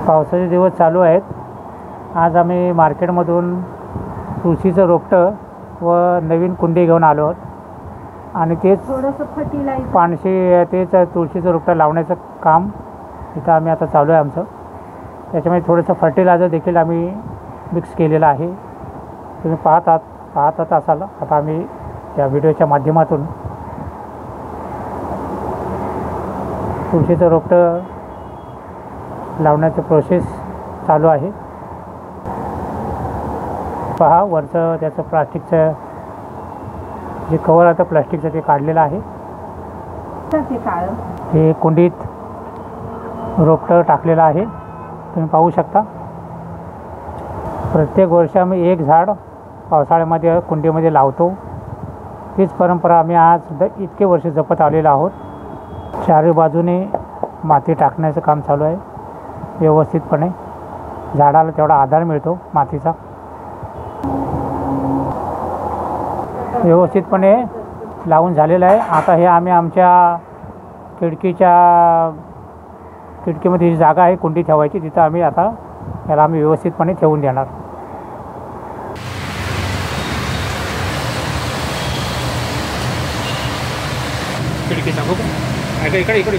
पावसाचे दिवस चालू आहेत. आज आम्ही मार्केटमधून तुळशीचं रोपटं व नवीन कुंडी घेऊन आलो आहोत आणि तेच थोडंसं फर्टिलायझर पानशी तेच तुळशीचं रोपटं लावण्याचं काम इथं आम्ही आता चालू आहे आमचं. त्याच्यामध्ये थोडंसं फर्टिलायझर देखील आम्ही मिक्स केलेलं आहे. तुम्ही पाहत असाल आता आम्ही या व्हिडिओच्या माध्यमातून तुळशीचं रोपटं लावण्याचं प्रोसेस चालू आहे. पहा वरचं त्याचं प्लास्टिकचं जे कवर आता प्लास्टिकचं ते काढलेलं आहे. ते काळं हे कुंडीत रोपटं टाकलेलं आहे. तुम्ही पाहू शकता. प्रत्येक वर्षी आम्ही एक झाड पावसाळ्यामध्ये कुंडीमध्ये लावतो. तीच परंपरा आम्ही आज सुद्धा इतके वर्ष जपत आलेलो आहोत. चारी बाजूने माती टाकण्याचं काम चालू आहे. व्यवस्थितपणे झाडाला तेवढा आधार मिळतो मातीचा. व्यवस्थितपणे लावून झालेलं आहे. आता हे आम्ही आमच्या खिडकीमध्ये जी जागा आहे कुंडी ठेवायची तिथं आम्ही आता याला आम्ही व्यवस्थितपणे ठेवून देणार. खिडकीचा हो का इकडे